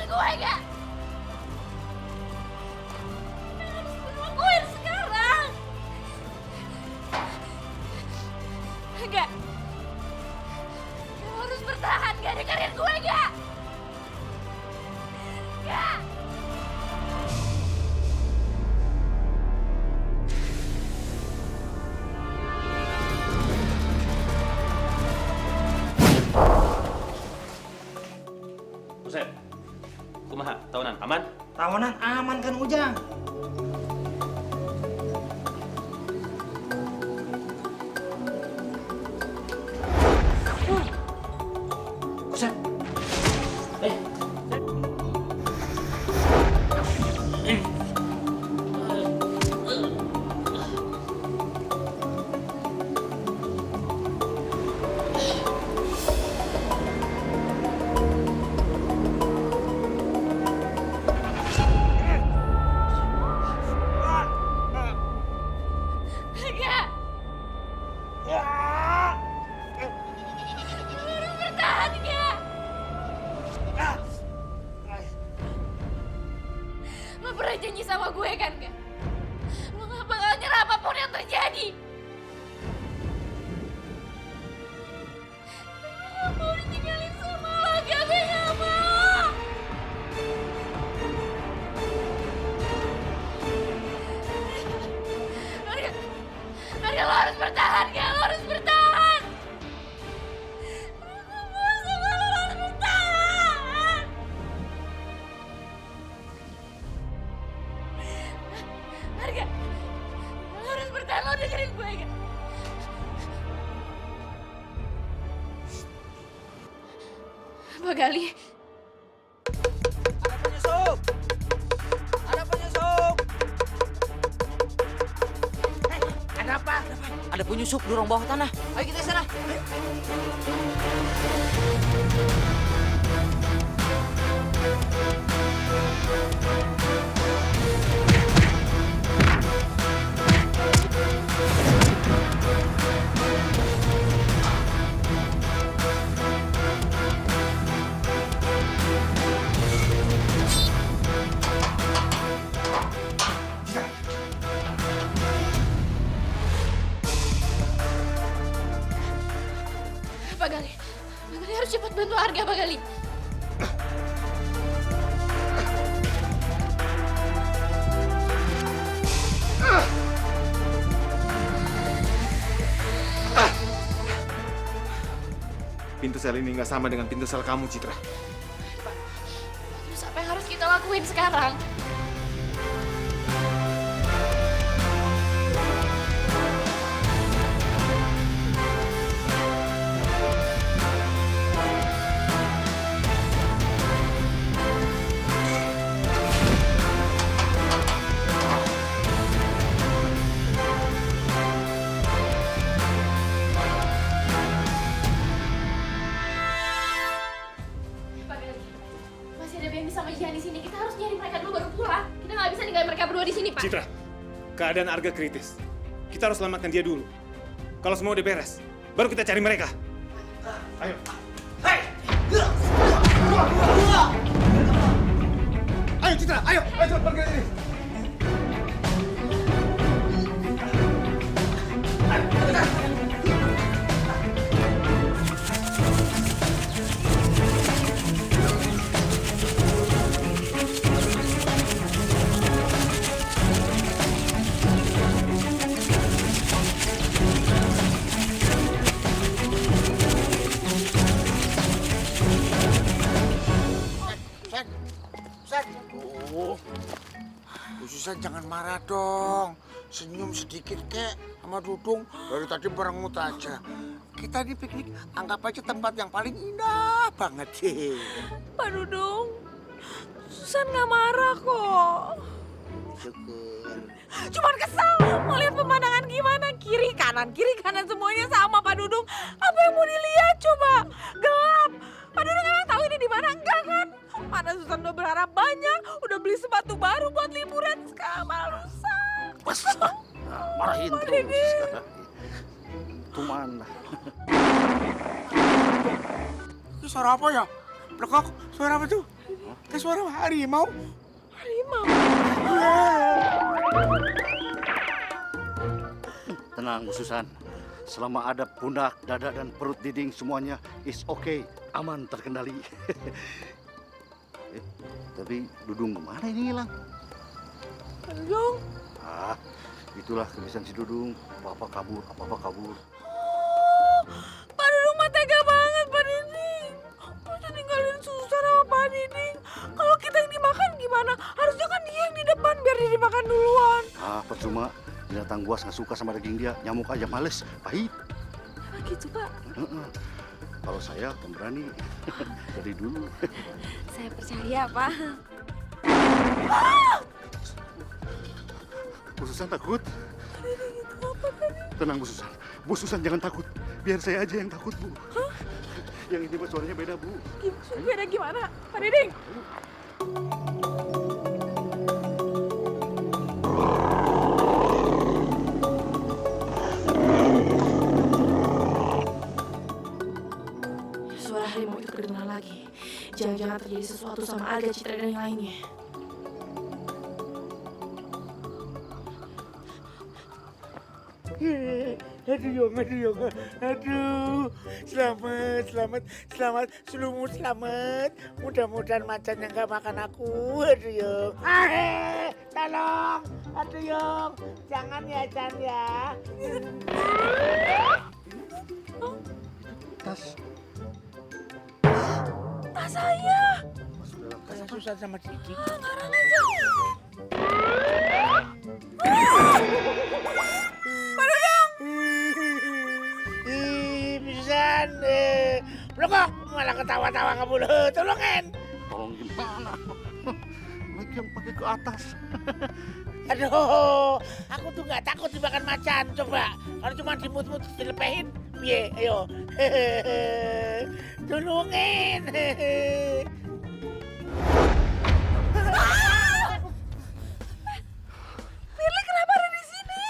gue gak? Harus gue lakuin sekarang. Enggak. Lo harus bertahan, gak dengerin gue gak? Gak. Buset, kumaha, tahunan aman? Tawanan aman kan Ujang? Buset. Enggak. Lo harus bertahan, enggak? Lo pernah janji sama gue kan, enggak? Lo gak bakal nyerah apapun yang terjadi. Gue gak mau ditinggalin sama lo, enggak? Gue gak mau. Marga, lo harus bertahan, enggak? Lo harus bertahan. Gue gak mau sama lo harus bertahan. Marga, lo harus bertahan, lo dengerin gue gak? Pak Gali, Ada penyusup! Ada penyusup! Ada apa? Ada penyusup di ruang bawah tanah. Ayo kita sana. Pak Gali harus cepat bantu Arga, Pak Gali. Pintu sel ini nggak sama dengan pintu sel kamu, Citra. Terus apa yang harus kita lakuin sekarang? Pak Gali, masih ada Bemi sama Jihan di sini. Kita harus nyari mereka dulu baru pulang. Kita nggak bisa ninggalin mereka berdua di sini, Pak. Citra, keadaan Arga kritis. Kita harus selamatkan dia dulu. Kalau semua udah beres, baru kita cari mereka. Ayo. Ayo Citra, ayo cepat pergi dari sini. Susan jangan marah dong. Senyum sedikit kek sama Dudung. Dari tadi berengut aja. Kita di piknik anggap aja tempat yang paling indah banget sih. Pak Dudung, Susan nggak marah kok. Syukur. Cuman kesel melihat pemandangan gimana. Kiri kanan semuanya sama Pak Dudung. Apa yang mau dilihat coba? Gelap. Pak Dudung emang tahu ini di mana? Enggak kan? Mana Susan udah berharap banyak, udah beli sepatu baru buat liburan, sekarang malah rusak. Pas lah, marahin Pak terus. Dede. Itu mana? Itu suara apa ya? Lekok, suara apa tuh? Kayak suara harimau. Harimau. Tenang, Bu Susan. Selama ada pundak, dada, dan perut Diding, semuanya is okay. Aman, terkendali. Tapi Dudung kemana ini hilang? Dudung. Ah, itulah kebiasaan si Dudung. Apa-apa kabur, apa-apa kabur. Oh, Pak Dudung mah tega banget, Pak Diding. Masa ninggalin Susan sama Pak Diding? Kalau kita yang dimakan gimana? Harusnya kan dia yang di depan biar dia dimakan duluan. Ah, percuma. Binatang buas nggak suka sama daging dia. Nyamuk aja males, pahit. Emang gitu, Pak? Kalau saya pemberani. Dari dulu. Saya percaya, Pak. Bu Susan takut? Tenang, Bu Susan. Bu Susan jangan takut. Biar saya aja yang takut, Bu. Yang ini suaranya beda, Bu. Beda gimana? Pak Diding? Suara harimau itu kedengaran lagi. Jangan-jangan terjadi sesuatu sama Arga, Citra, dan yang lainnya. Aduh. Selamat, selumu selamat. Mudah-mudahan macannya nggak makan aku. Aduh, Yung. Tolong. Aduh, Yung. Jangan ya, Chan ya. Tas. Tas saya. Kayak susah sama Didi. Ngarang aja. Pisan, blokok malah ketawa-tawa kamu loh, tolongin. Tolong gimana? Lagi yang pakai ke atas. Aduh, aku tuh nggak takut dimakan macan. Coba, kalau cuma dimut-mut dilepehin, piye? Ayo, tolongin. Firly kenapa ada di sini?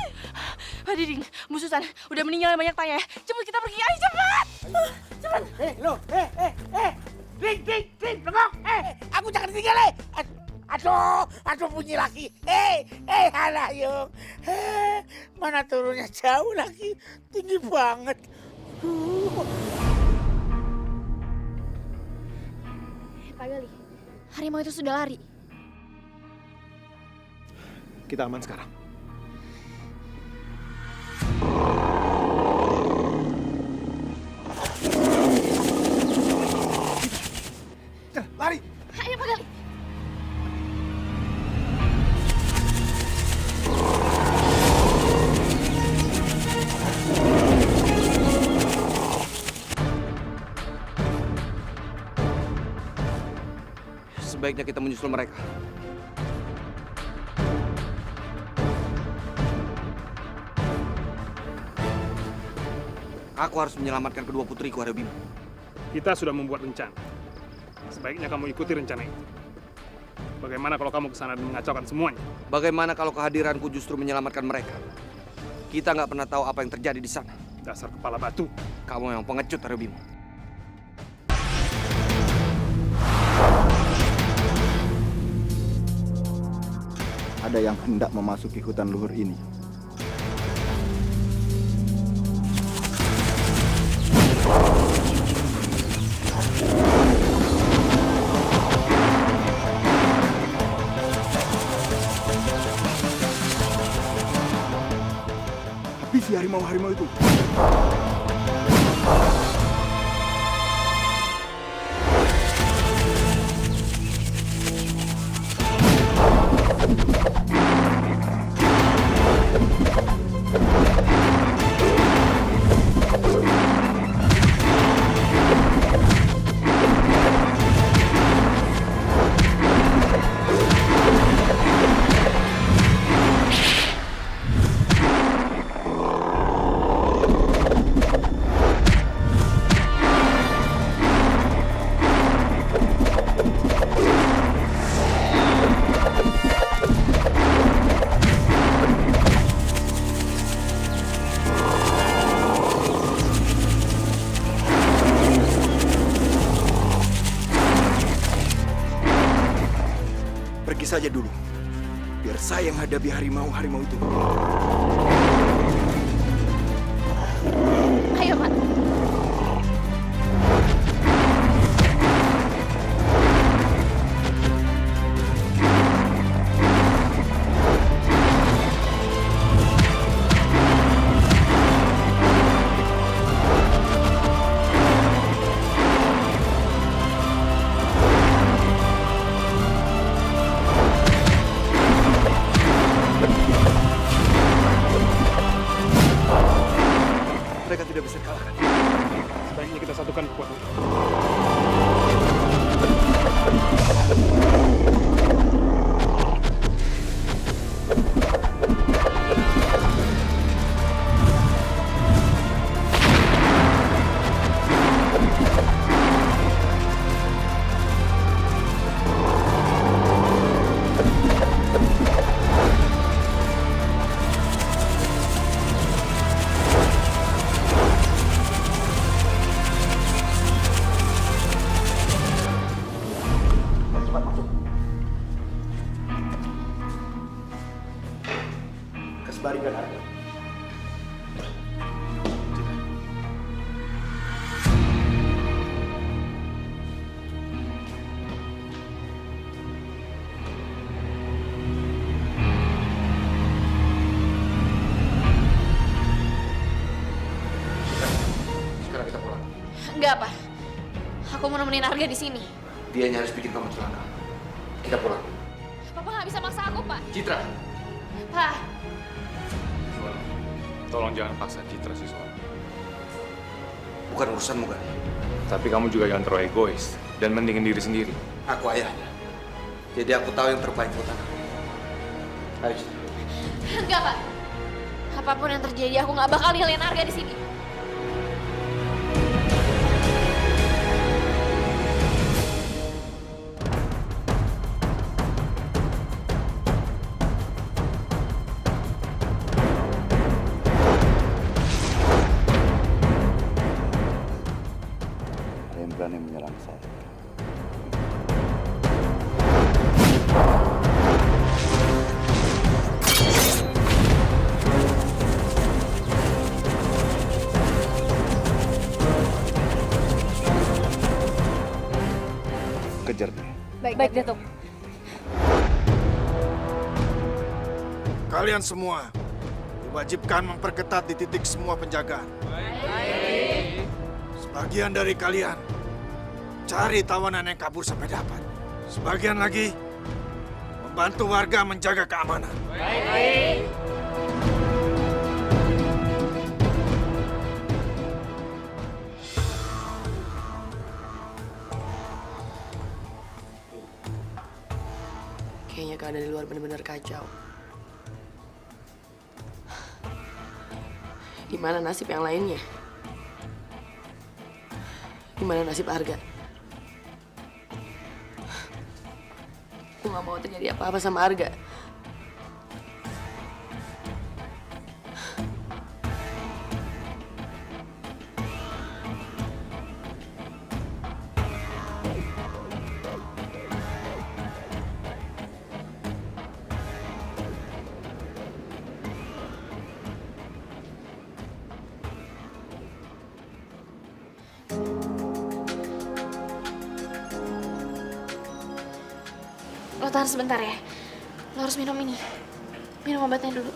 Pak Diding, Bu Susan udah meninggal banyak tanya. Cepet kita pergi, ayo cepet. Cepet. Ding, blokok. Aku jangan tinggal, Aduh, bunyi lagi. Halah, Yung. Mana turunnya jauh lagi, tinggi banget. Pak Gali, harimau itu sudah lari. Kita aman sekarang. Lari. Ayo Pak Gali. Sebaiknya kita menyusul mereka. Aku harus menyelamatkan kedua putriku, Arya Bima. Kita sudah membuat rencana. Sebaiknya kamu ikuti rencana itu. Bagaimana kalau kamu ke sana dan mengacaukan semuanya? Bagaimana kalau kehadiranku justru menyelamatkan mereka? Kita nggak pernah tahu apa yang terjadi di sana. Dasar kepala batu. Kamu yang pengecut, Arya Bima. Ada yang hendak memasuki hutan luhur ini. Habisi harimau-harimau itu. pergi saja dulu. Biar saya yang hadapi harimau-harimau itu. Ayo, Pak. Mereka tidak bisa kalahkan. Sebaiknya kita satukan kekuatan. Kesebarikan harga. Sekarang kita pulang. Enggak, Pak. Aku mau nemenin Arga di sini. Dia yang harus bikin kamu celaka. Kita pulang. Papa nggak bisa maksa aku, Pak. Citra. Pak, Tolong jangan paksa Citra sih soal. Bukan urusanmu kan? Tapi kamu juga jangan terlalu egois dan mendingin diri sendiri. Aku ayahnya. Jadi aku tahu yang terbaik buat anak. Ayo, Citra. enggak, Pak. Apapun yang terjadi, aku nggak bakal ninggalin Arga di sini. Ada yang berani menyerang saya. Kejar dia. Baik, Datuk. Kalian semua diwajibkan memperketat di titik semua penjagaan. Sebagian dari kalian cari tawanan yang kabur sampai dapat. Sebagian lagi membantu warga menjaga keamanan. Kayaknya keadaan di luar benar-benar kacau. Gimana nasib yang lainnya? Gimana nasib Arga? Aku gak mau terjadi apa-apa sama Arga. Lo tahan sebentar ya. Lo harus minum ini. Minum obatnya dulu.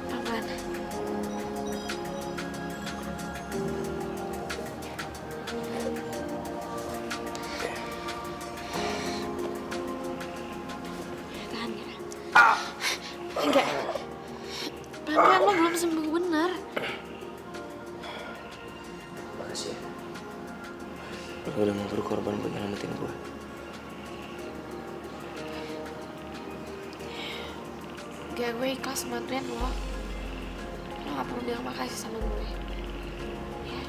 Pelan-pelan. Tahan ya. Enggak. Pelan-pelan, lo belum sembuh benar. Makasih ya. Lo udah mau berkorban buat nyelamatin gue. Gak, gue ikhlas bantuin lo. Lo gak perlu bilang makasih sama gue. Ya.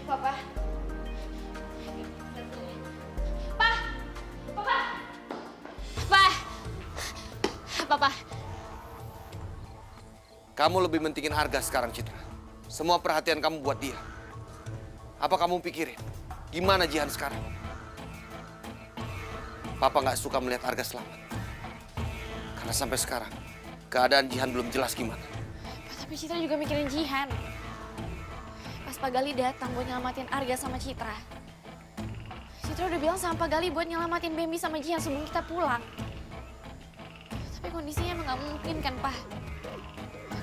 Papa. Pa! Papa! Pa! Papa. Kamu lebih mentingin Arga sekarang, Citra. Semua perhatian kamu buat dia. Apa kamu pikirin? Gimana Jihan sekarang? Papa nggak suka melihat Arga selamat. Karena sampai sekarang, keadaan Jihan belum jelas gimana. Tapi Citra juga mikirin Jihan. Pas Pak Gali datang buat nyelamatin Arga sama Citra. Citra udah bilang sama Pak Gali buat nyelamatin Bambi sama Jihan sebelum kita pulang. Tapi kondisinya emang nggak mungkin kan, Pak?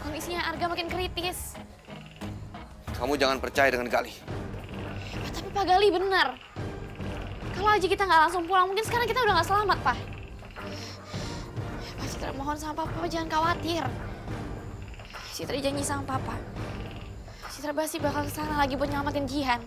Kondisinya Arga makin kritis. Kamu jangan percaya dengan Gali. Tapi Pak Gali benar. Kalau aja kita nggak langsung pulang, mungkin sekarang kita udah nggak selamat, Pak. Pak Citra mohon sama Papa, jangan khawatir. Citra janji sama Papa. Citra pasti bakal kesana lagi buat nyelamatin Jihan.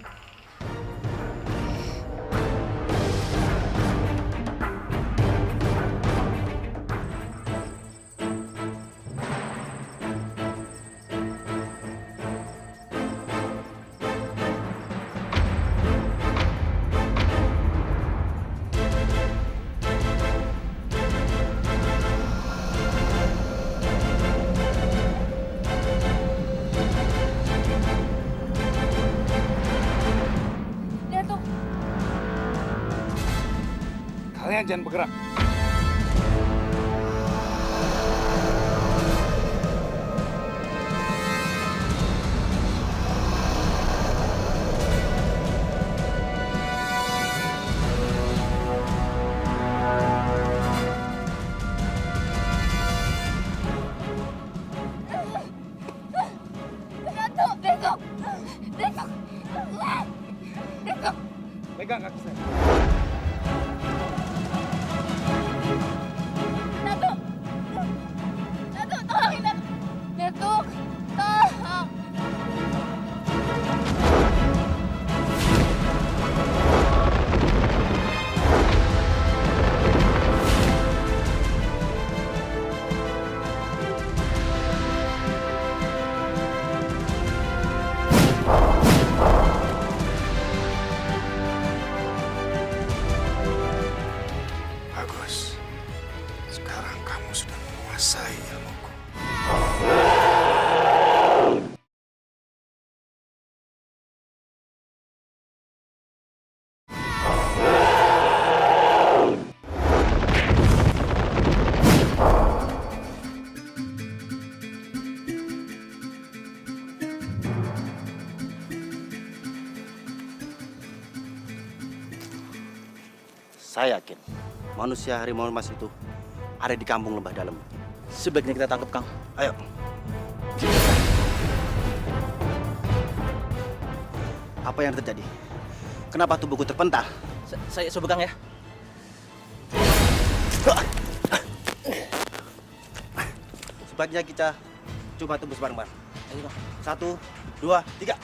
Kalian jangan bergerak. Pegang kaki saya. Bagus. Sekarang kamu sudah menguasai ilmuku. Saya yakin manusia harimau emas itu ada di kampung Lembah Dalam. Sebaiknya kita tangkap, Kang. Ayo. Apa yang terjadi? Kenapa tubuhku terpental? Saya coba, Kang, ya. Sebaiknya kita coba tembus bareng-bareng. Ayo, Kang. 1, 2, 3.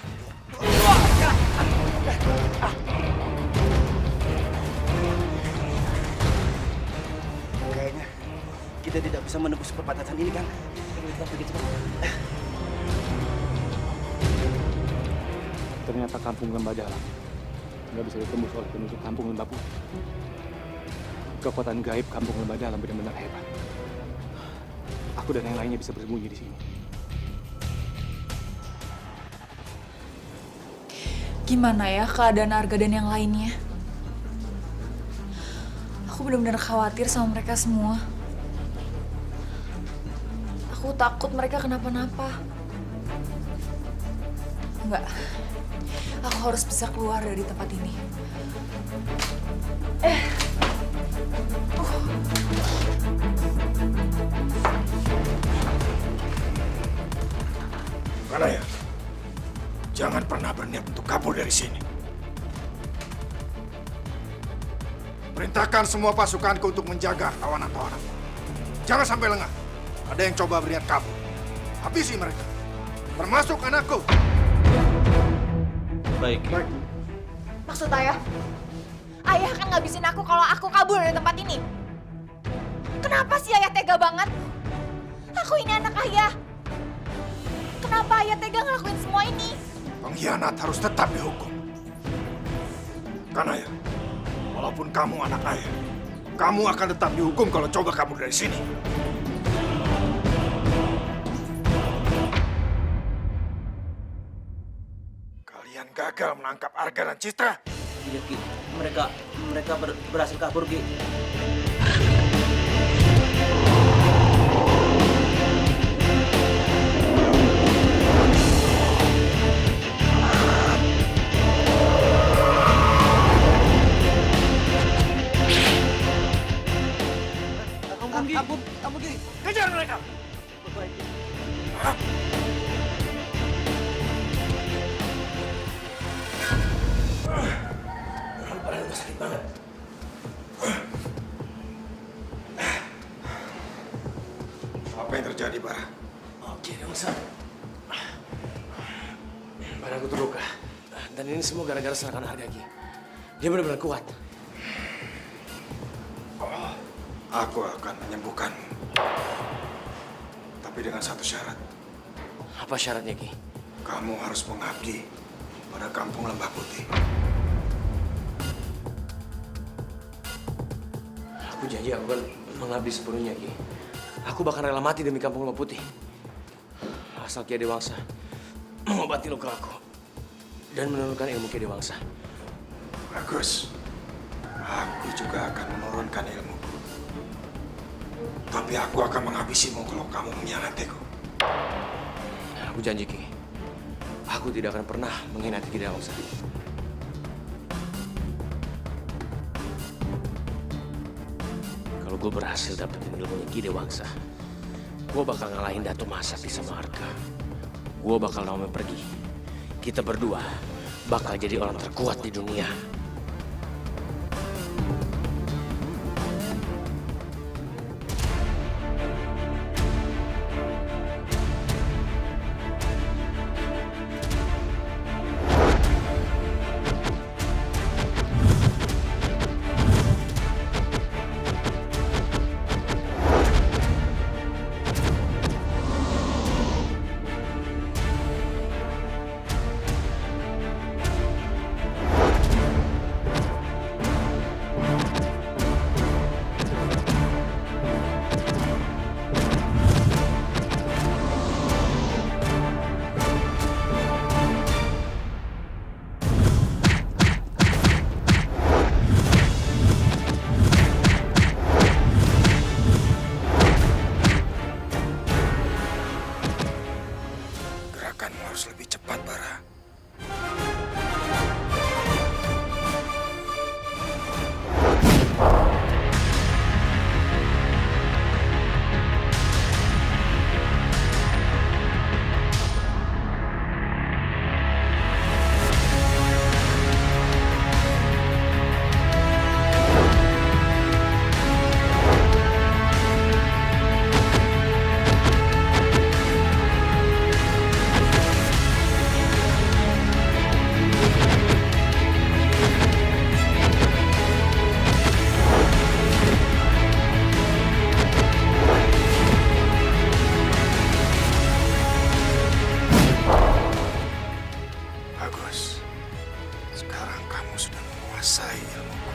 Kayaknya kita tidak bisa menembus perbatasan ini, kan? Kita pergi cepat. Ternyata kampung Lembah Dalam nggak bisa ditembus oleh penutup kampung Lembah Putih. Kekuatan gaib kampung Lembah Dalam benar-benar hebat. Aku dan yang lainnya bisa bersembunyi di sini. Gimana ya keadaan Arga dan yang lainnya? Aku benar-benar khawatir sama mereka semua. Aku takut mereka kenapa-napa. Enggak. Aku harus bisa keluar dari tempat ini. Karaya, jangan pernah berniat untuk kabur dari sini. Perintahkan semua pasukanku untuk menjaga kawanan-kawanan. Jangan sampai lengah. Ada yang coba berniat kabur. Habisi mereka. Termasuk anakku. Baik. Maksud ayah? Ayah kan ngabisin aku kalau aku kabur dari tempat ini. Kenapa sih ayah tega banget? Aku ini anak ayah. Kenapa ayah tega ngelakuin semua ini? Pengkhianat harus tetap dihukum. Karena ya, walaupun kamu anak ayah, kamu akan tetap dihukum kalau coba kabur dari sini. gagal menangkap Arga dan Citra. Iya, Ki. Mereka berhasil kabur, Ki. Ampun, Ki. Kejar mereka. Sakit banget. Apa yang terjadi, Bara? Oke, Dewangsa. Badanku terluka. Dan ini semua gara-gara serangan Arga, Ki. Dia benar-benar kuat. Aku akan menyembuhkanmu. Tapi dengan satu syarat. Apa syaratnya, Ki? Kamu harus mengabdi pada kampung Lembah Putih. Aku janji aku akan mengabdi sepenuhnya, Ki. Aku bahkan rela mati demi kampung Lembah Putih. Asal Ki Adewangsa mengobati luka aku dan menurunkan ilmu Ki Adewangsa. Bagus. Aku juga akan menurunkan ilmuku. Tapi aku akan menghabisimu kalau kamu mengkhianatiku. Aku janji, Ki. Aku tidak akan pernah mengkhianati Ki Adewangsa. Kalau gue berhasil dapetin ilmunya Ki Adewangsa, gue bakal ngalahin Dato Masakti sama Arga. Gue bakal Naomi pergi. Kita berdua bakal jadi orang terkuat di dunia. Gerakanmu harus lebih cepat, Bara. Bagus. Sekarang kamu sudah menguasai ilmuku.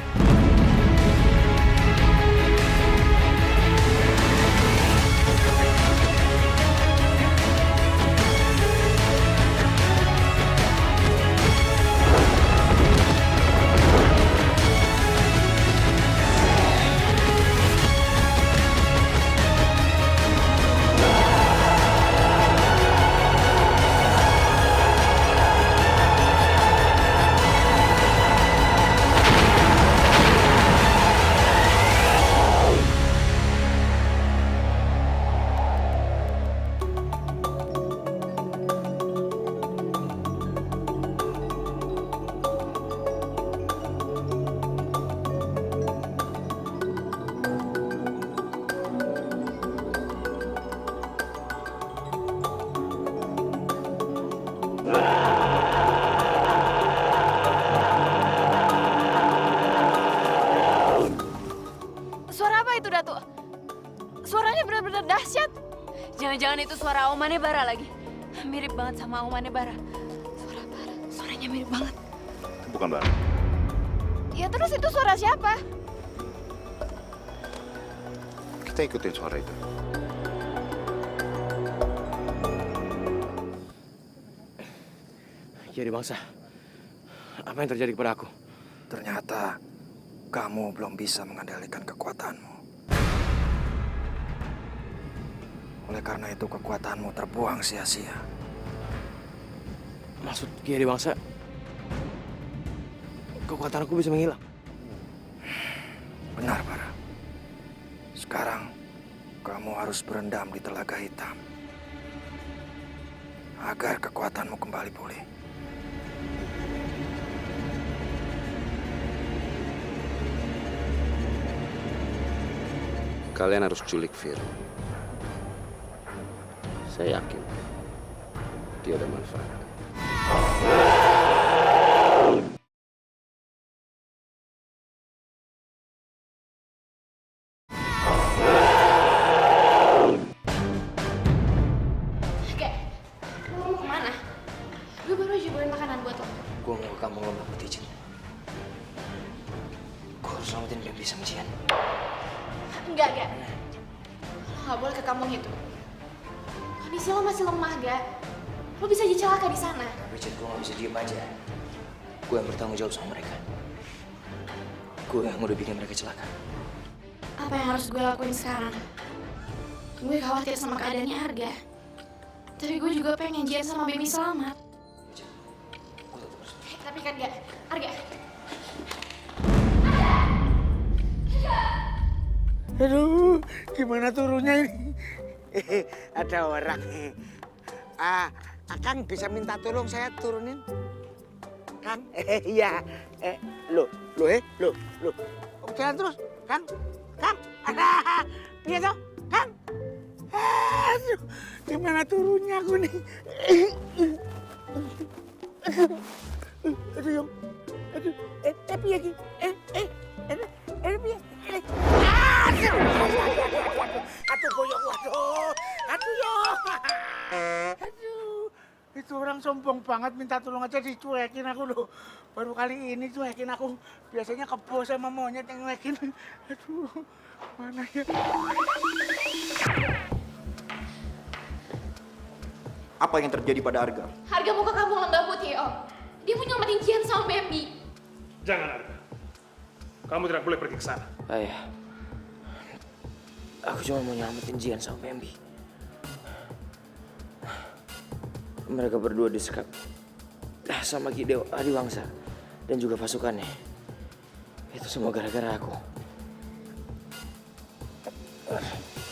Suara apa itu, Datuk? Suaranya benar-benar dahsyat. Jangan-jangan itu suara Om Manebara lagi. Mirip banget sama Om Manebara. Suara Bara, suaranya mirip banget. Bukan Bara. Ya terus itu suara siapa? Kita ikutin suara itu. Ki Adewangsa, Apa yang terjadi kepada aku? Ternyata kamu belum bisa mengendalikan kekuatanmu. Oleh karena itu kekuatanmu terbuang sia-sia. Maksud Ki Dewangsa, kekuatan aku bisa menghilang? Benar, Bara. Sekarang kamu harus berendam di Telaga Hitam agar kekuatanmu kembali pulih. Kalian harus culik Fir. Saya yakin dia ada manfaat. Gak, lu mau kemana? Gue baru aja bawain makanan buat lo. Gue mau ke kampung Lembah Putih, Cin. Gue harus selamatin Bambi sama Jihan. Enggak. Lo gak boleh ke kampung itu. Kondisi lo masih lemah, Gak. Lo bisa aja celaka di sana. Tapi Cin, gue gak bisa diem aja. Gue yang bertanggung jawab sama mereka. Gue yang udah bikin mereka celaka. Apa yang harus gue lakuin sekarang? Gue khawatir sama keadaannya Arga. Tapi gue juga pengen Jihan sama Baby selamat. Tapi kan Gak, Arga. Aduh, gimana turunnya ini? Ada orang. Kang bisa minta tolong saya turunin? Kang, iya. Lo. Jalan terus, Kang. Iya toh, Kang. Aduh, gimana turunnya aku nih? Aduh, Yong. Aduh, piye iki? Piye? Aduh, boyok, waduh. Aduh, Yong. Aduh, itu orang sombong banget minta tolong aja dicuekin aku loh. Baru kali ini cuekin aku. Biasanya kebo sama monyet yang cuekin. Aduh, mana ya? Apa yang terjadi pada Arga? Arga mau ke kampung Lembah Putih, Om. Dia mau nyelamatin Jihan sama Bambi. Jangan, Arga. Kamu tidak boleh pergi ke sana. Ayah, aku cuma mau nyelamatin Jihan sama Bambi. Mereka berdua disekap sama Ki Adiwangsa dan juga pasukannya. Itu semua gara-gara aku.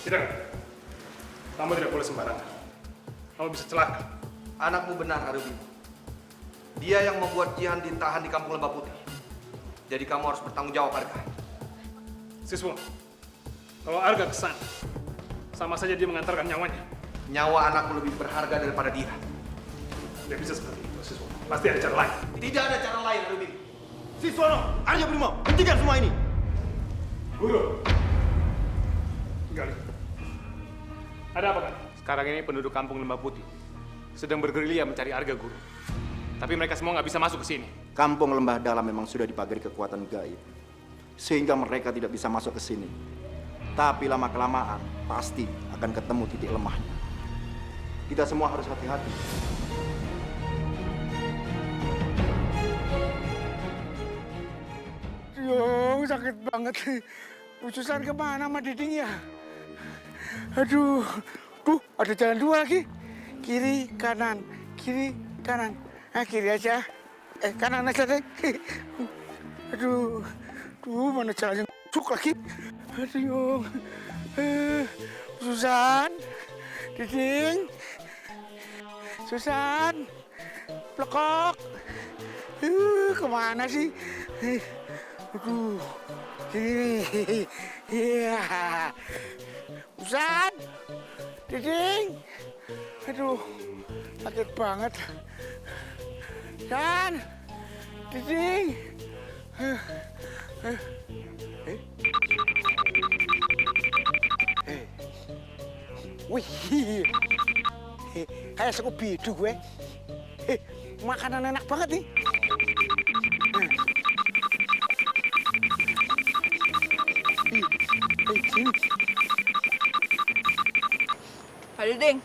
Tidak. Kamu tidak boleh sembarangan. Kamu bisa celaka. Anakmu benar, Harubi. Dia yang membuat Jihan ditahan di kampung Lembah Putih. Jadi kamu harus bertanggung jawab, Arga. Siswa, kalau Arga ke sana, sama saja dia mengantarkan nyawanya. Nyawa anakmu lebih berharga daripada dia. Tidak bisa seperti itu, Siswa. Pasti ada cara lain. Tidak ada cara lain, Harubi. Siswono, Arya Brimo, hentikan semua ini. Guru. Gali. Ada apa kan? Sekarang ini penduduk kampung Lembah Putih sedang bergerilya mencari Arga, Guru. Tapi mereka semua nggak bisa masuk ke sini. Kampung Lembah Dalam memang sudah dipagari kekuatan gaib, sehingga mereka tidak bisa masuk ke sini. Tapi lama-kelamaan pasti akan ketemu titik lemahnya. Kita semua harus hati-hati. Yo, sakit banget. Ususan kemana sama Diding ya? Aduh, tuh ada jalan dua lagi. Kiri, kanan, kiri, kanan. Kiri aja. Kanan aja deh. Aduh, mana jalannya cuk lagi. Aduh, Susan, Diding, Susan, Plekok. Kemana sih? Aduh, sini. Iya. Susan, Diding. Aduh, sakit banget. Dan, Diding. Wih, kayak Scooby-Doo gue. Makanan enak banget nih. Sini. Pak Diding.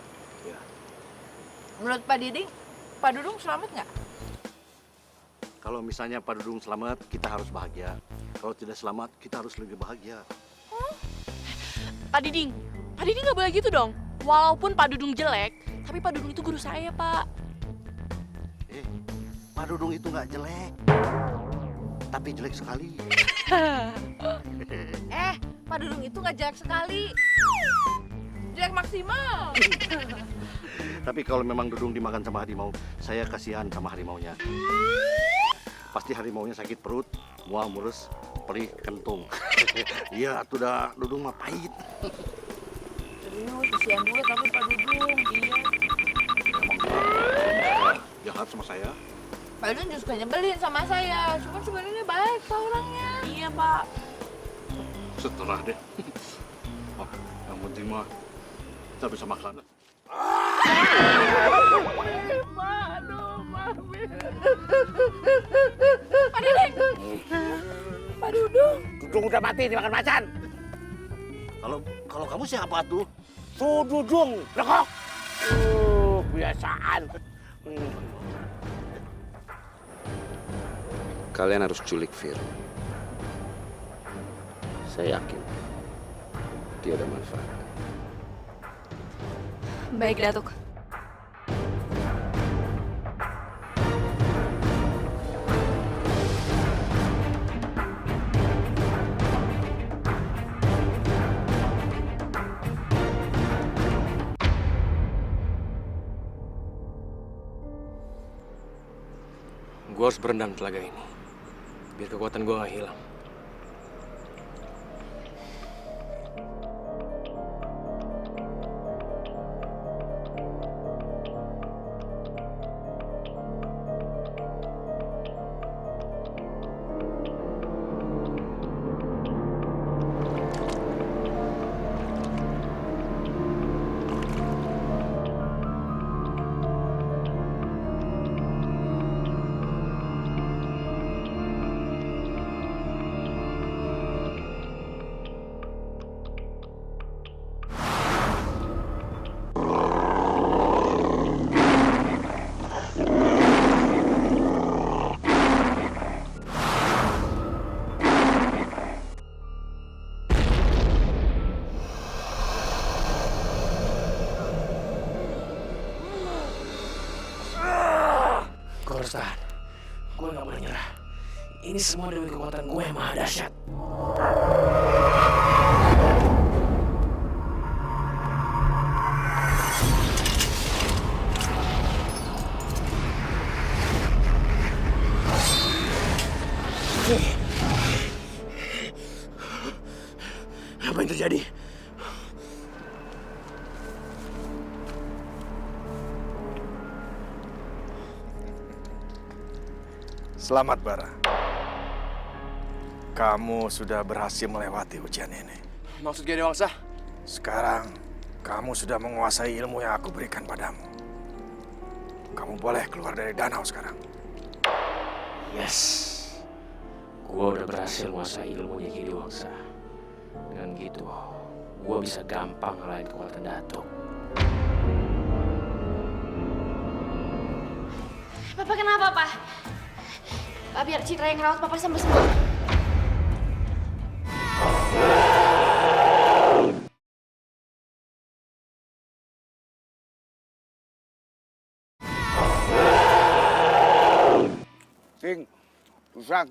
Menurut Pak Diding, Pak Dudung selamat nggak? Kalau misalnya Pak Dudung selamat, kita harus bahagia. Kalau tidak selamat, kita harus lebih bahagia. Pak Diding nggak boleh gitu dong. Walaupun Pak Dudung jelek, tapi Pak Dudung itu guru saya, Pak. Pak Dudung itu nggak jelek, tapi jelek sekali. Pak Dudung itu nggak jelek sekali. Jelek maksimal. Tapi kalau memang Dudung dimakan sama harimau, saya kasihan sama harimaunya. Pasti harimaunya sakit perut, mual mulus, perih kentung. Iya, tuh dah Dudung mah pahit. Serius, kasihan dulu tapi Pak Dudung. Iya. Jahat sama saya. Pak Dudung juga nyebelin sama saya. Cuma sebenarnya baik Pak orangnya. Iya, Pak. Setelah deh. Oh, yang penting mah kita bisa makan. Pak Diding. Pak Dudung. Dudung udah mati dimakan macan. Kalau kamu siapa tuh? Tuh Dudung, lekok. Kebiasaan. Kalian harus culik Fir. Saya yakin dia ada manfaat. Baik, Datuk. Gue harus berendam telaga ini, biar kekuatan gue gak hilang. Gue gak boleh nyerah. Ini semua demi kekuatan gue yang maha dahsyat. Apa yang terjadi? Selamat, Bara. Kamu sudah berhasil melewati ujian ini. Maksud Ki Dewangsa? Sekarang, kamu sudah menguasai ilmu yang aku berikan padamu. Kamu boleh keluar dari danau sekarang. Yes. Gua udah berhasil menguasai ilmunya Ki Dewangsa. Dengan gitu, gua bisa gampang ngalahin kekuatan Datuk. Papa kenapa, Pak? Pak, biar Citra yang ngerawat Papa sampai sembuh. Sing, Susan,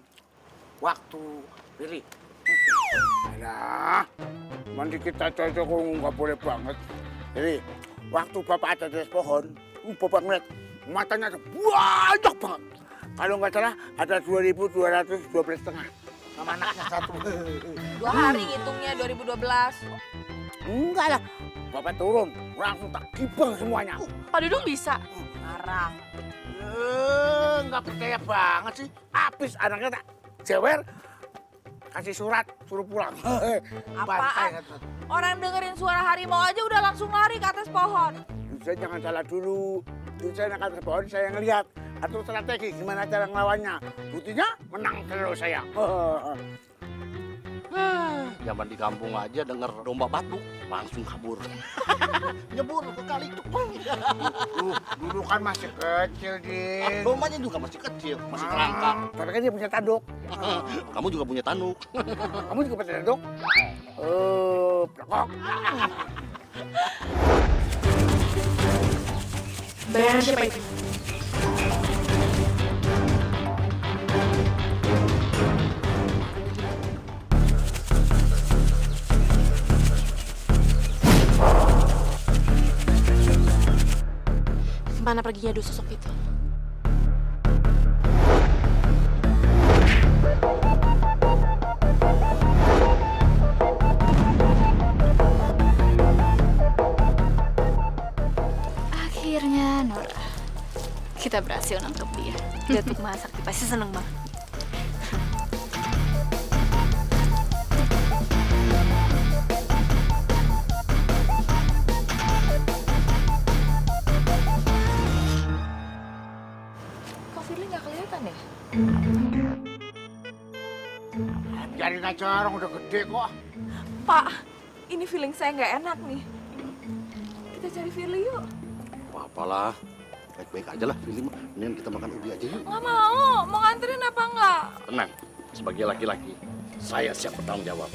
waktu pilih. Nah, mandi kita cocok nggak boleh banget. Jadi, waktu Bapak ada di atas pohon, Bapak ngeliat matanya ada banyak banget. Kalau nggak salah ada 2.212,5 sama anaknya satu. 2 hari ngitungnya 2012. Enggak lah, Bapak turun langsung tak kibang semuanya. Pak Dudung bisa. Ngarang. Nggak percaya banget sih. Habis anaknya tak jewer, kasih surat suruh pulang. Apaan? Orang dengerin suara harimau aja udah langsung lari ke atas pohon. Saya jangan salah dulu. Saya naik ke atas pohon, saya ngelihat. Atur strategi gimana cara ngelawannya. Buktinya menang terus saya. Zaman di kampung aja denger domba batu langsung kabur. Nyebur ke kali itu. Dulu kan masih kecil, Din. Domanya juga masih kecil, masih kerangka. Tapi kan dia punya tanduk. Kamu juga punya tanduk. Kamu juga punya tanduk? Plekok. Bayaran siapa itu? Kemana perginya dua sosok itu? Akhirnya Nora, kita berhasil nangkep dia. Datuk Mahasakti pasti seneng banget. Kok Firly nggak kelihatan ya? Biarin aja, orang udah gede kok. Pak, ini feeling saya nggak enak nih. Kita cari Firly yuk. Apalah, baik-baik aja lah Firly mah. Mendingan kita makan ubi aja yuk. Nggak mau nganterin apa nggak? Tenang, sebagai laki-laki, saya siap bertanggung jawab.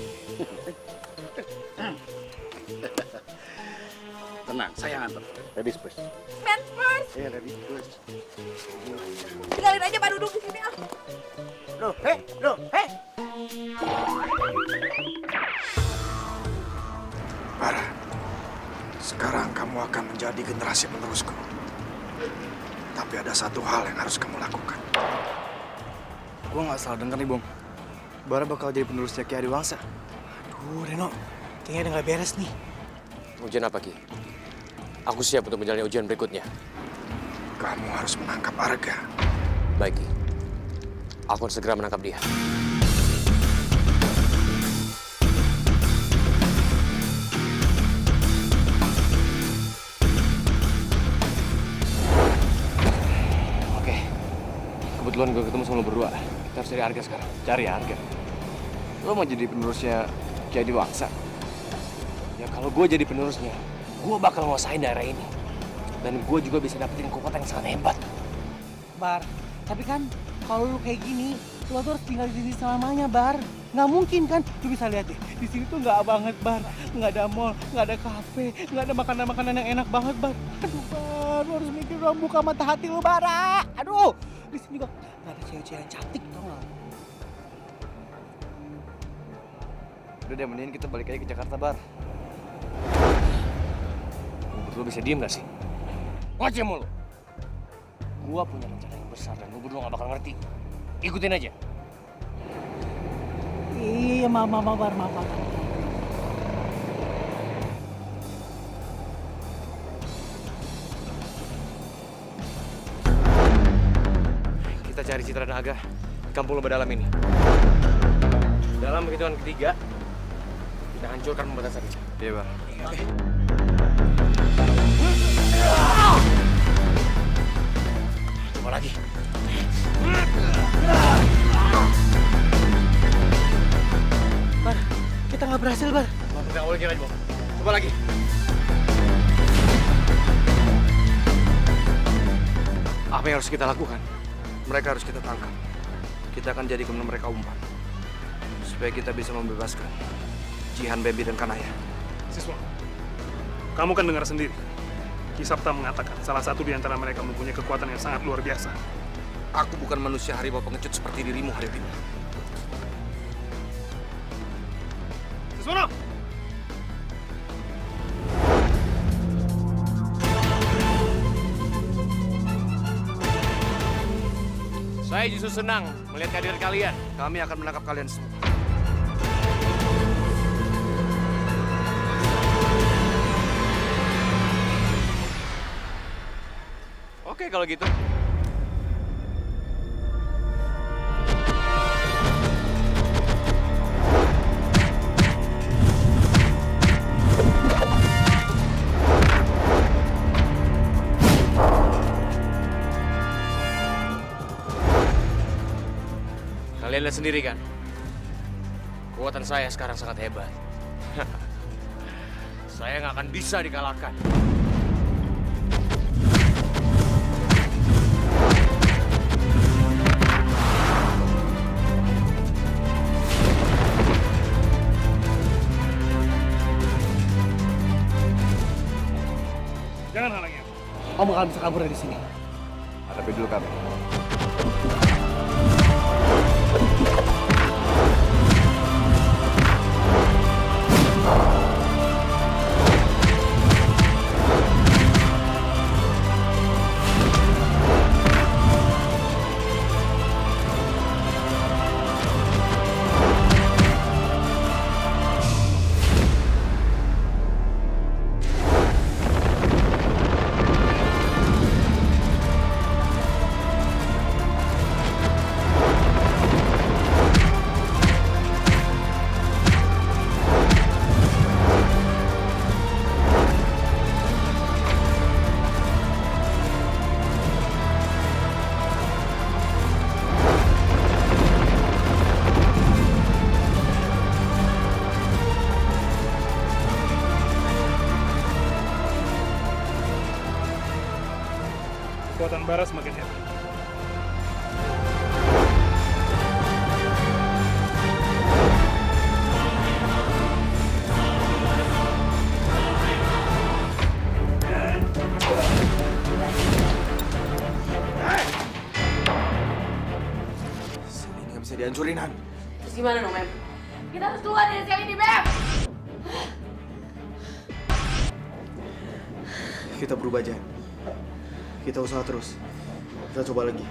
Tenang, saya nganter. Ladies first. Men first. Iya, ladies first. Tinggalin aja Pak Dudung di sini ah. Loh, hei. Bara, sekarang kamu akan menjadi generasi penerusku. Tapi ada satu hal yang harus kamu lakukan. Gua nggak salah denger nih, Bung. Bara bakal jadi penerusnya Ki Adiwangsa. Aduh, Reno. Kayaknya nggak beres nih. Ujian apa, Ki? Aku siap untuk menjalani ujian berikutnya. Kamu harus menangkap Arga. Baik, Ki. Aku harus segera menangkap dia. Oke. Kebetulan gue ketemu sama lo berdua. Kita harus cari Arga sekarang. Cari Arga. Lo mau jadi penerusnya Ki Adiwangsa? Ya kalau gue jadi penerusnya, gue bakal nguasain daerah ini. Dan gue juga bisa dapetin kekuatan yang sangat hebat. Bar, tapi kan kalau lu kayak gini, lo tuh harus tinggal di sini selamanya, Bar. Nggak mungkin kan? Lu bisa lihat deh, di sini tuh nggak banget, Bar. Nggak ada mall, nggak ada kafe, nggak ada makanan-makanan yang enak banget, Bar. Aduh, Bar, lu harus mikir dong, buka mata hati lu, Bara. Aduh, di sini juga nggak ada cewek-cewek yang cantik, tau nggak? Udah deh, mendingan kita balik aja ke Jakarta, Bar. Lu bisa diem gak sih? Ngoceh mulu. Gua punya rencana yang besar dan lu berdua gak bakal ngerti. Ikutin aja. Iya, maaf, Bar, maaf. Kita cari Citra dan Aga di kampung lembah dalam ini. Dalam hitungan ketiga, kita hancurkan pembatasan ini. Iya, Bar. Oke. Coba lagi. Bar, kita nggak berhasil, Bar. Kita boleh kira aja, coba lagi. Apa yang harus kita lakukan? Mereka harus kita tangkap. Kita akan jadi kemenangan mereka umpan. Supaya kita bisa membebaskan Jihan, Baby, dan Kanaya. Siswa, kamu kan dengar sendiri. Ki Sapta mengatakan salah satu di antara mereka mempunyai kekuatan yang sangat luar biasa. Aku bukan manusia harimau pengecut seperti dirimu hari ini. Siswono! Saya justru senang melihat kehadiran kalian. Kami akan menangkap kalian semua. Oke kalau gitu. Kalian lihat sendiri kan? Kekuatan saya sekarang sangat hebat. Saya nggak akan bisa dikalahkan. Jangan halangi aku. Kamu akan bisa kabur dari sini. Hadapi dulu kami. Kekuatan Bara semakin hebat. Sini nggak bisa dihancurin, Han. Terus gimana dong, Mem? Kita harus keluar dari sel ini, Mem! Kita berubah, Jan. Kita usaha terus. Kita coba lagi.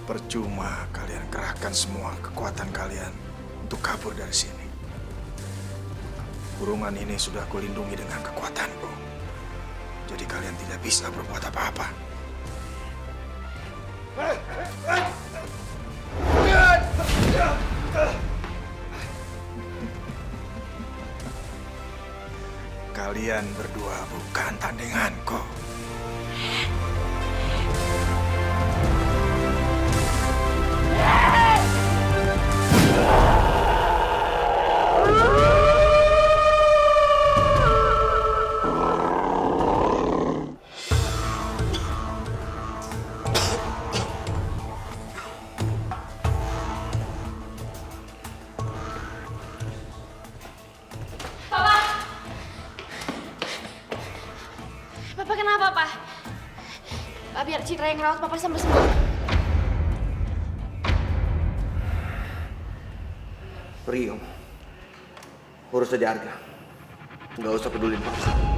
Percuma kalian kerahkan semua kekuatan kalian untuk kabur dari sini. Kurungan ini sudah kulindungi dengan kekuatanku. Jadi kalian tidak bisa berbuat apa-apa. Kalian berdua bukan tandinganku. Papa kenapa, Pak? Pak, biar Citra yang ngerawat Papa sampai sembuh. Pergi kamu. Urus aja Arga. Nggak usah pedulin Papa.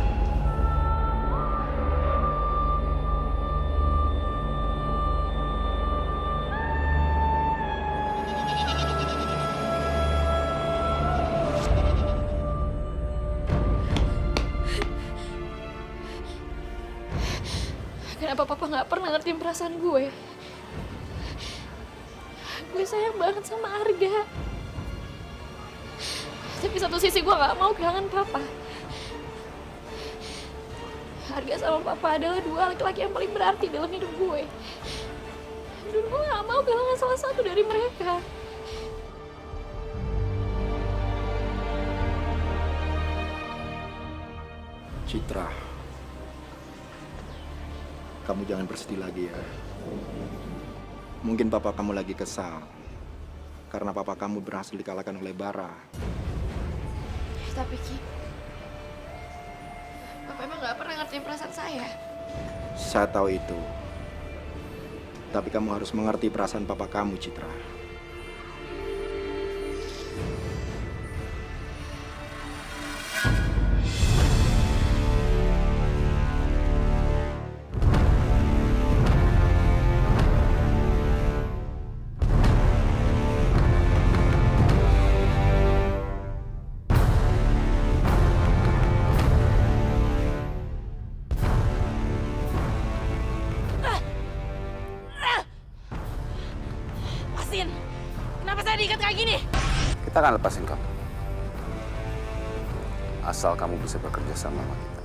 Kenapa Papa nggak pernah ngertiin perasaan gue? Gue sayang banget sama Arga. Tapi satu sisi gue nggak mau kehilangan Papa. Arga sama Papa adalah dua laki-laki yang paling berarti dalam hidup gue. Dan gue nggak mau kehilangan salah satu dari mereka. Citra, kamu jangan bersedih lagi ya. Mungkin papa kamu lagi kesal karena papa kamu berhasil dikalahkan oleh Bara. Tapi Ki, Papa emang gak pernah ngertiin perasaan saya. Saya tahu itu. Tapi kamu harus mengerti perasaan papa kamu, Citra. Kenapa saya diikat kayak gini? Kita akan lepasin kamu. Asal kamu bisa bekerja sama kita.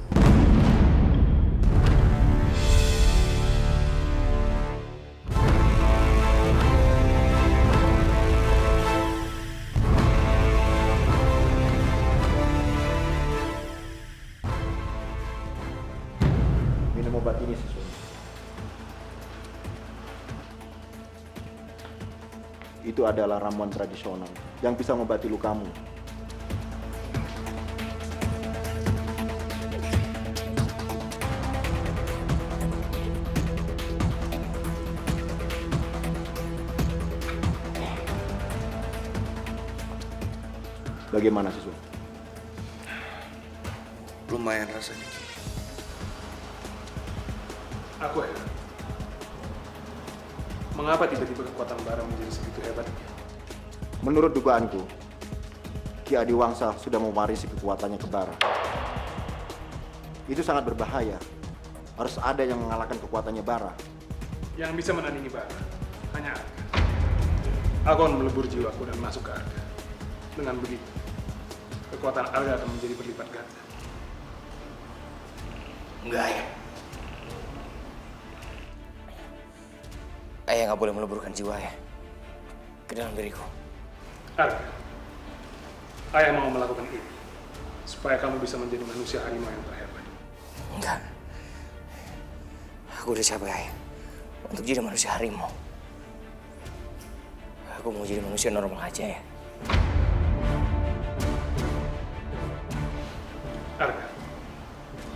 itu adalah ramuan tradisional yang bisa mengobati lukamu. Bagaimana siswa? Lumayan rasanya. Aku heran. Mengapa tiba-tiba kekuatan bara menjadi segitu hebatnya? Menurut dugaanku, Ki Adiwangsa sudah mewarisi kekuatannya ke bara. Itu sangat berbahaya. Harus ada yang mengalahkan kekuatannya bara. Yang bisa menandingi bara hanya Arga. Aku akan melebur jiwaku dan masuk ke Arga. Dengan begitu, kekuatan Arga akan menjadi berlipat ganda. Enggak, Ayah. Ayah nggak boleh meleburkan jiwa Ayah ke dalam diriku. Arga, Ayah mau melakukan ini supaya kamu bisa menjadi manusia harimau yang terhebat. Enggak. Aku udah capek, Ayah, untuk jadi manusia harimau. Aku mau jadi manusia normal aja, ya. Arga,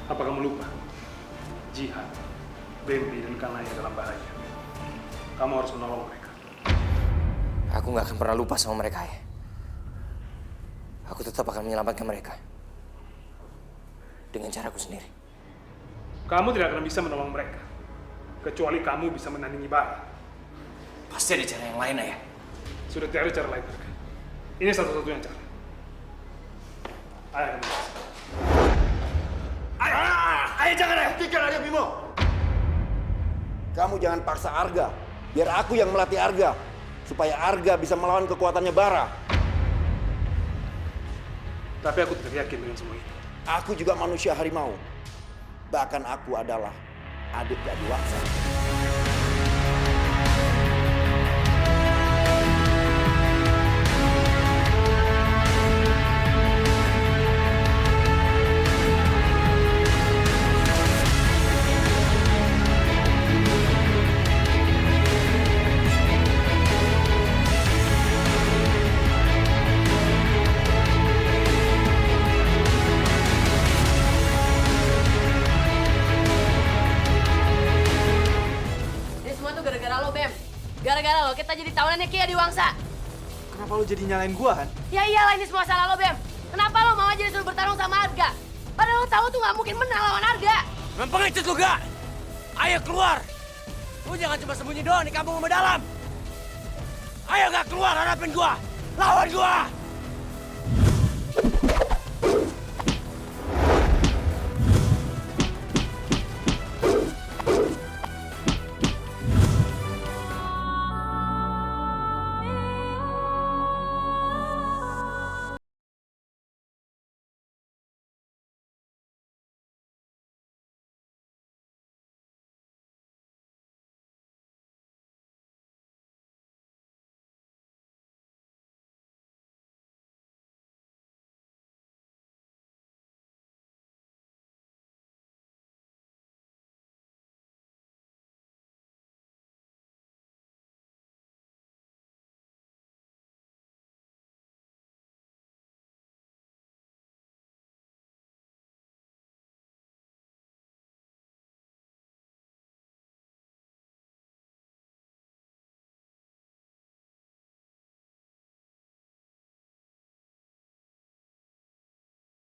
apa kamu lupa? Jihan, Bembi, dan Kanaya dalam bahaya. Kamu harus menolong mereka. Aku nggak akan pernah lupa sama mereka, ya. Aku tetap akan menyelamatkan mereka. Dengan caraku sendiri. Kamu tidak akan bisa menolong mereka. Kecuali kamu bisa menandingi bara. Pasti ada cara yang lain, Ayah. Sudah tidak ada cara lain, Arga. Ini satu-satunya cara. Ayah akan berhasil. Ayah jangan, Ayah! Hentikan, Arya Bimo! Kamu jangan paksa Arga. Biar aku yang melatih Arga. Supaya Arga bisa melawan kekuatannya bara. Tapi aku tidak yakin dengan semua ini. Aku juga manusia harimau. Bahkan aku adalah adik Adiwangsa. Gara-gara lo, kita jadi tawanannya Ki Adiwangsa. Kenapa lo jadi nyalain gua, Han? Ya iyalah, ini semua salah lo, Bem. Kenapa lo mau aja disuruh bertarung sama Arga? Padahal lo tahu tuh nggak mungkin menang lawan Arga. Mempengecut lu, Gak? Ayo keluar. Lu jangan cuma sembunyi doang di kampung rumah dalam. Ayo Gak, keluar, hadapin gua. Lawan gua.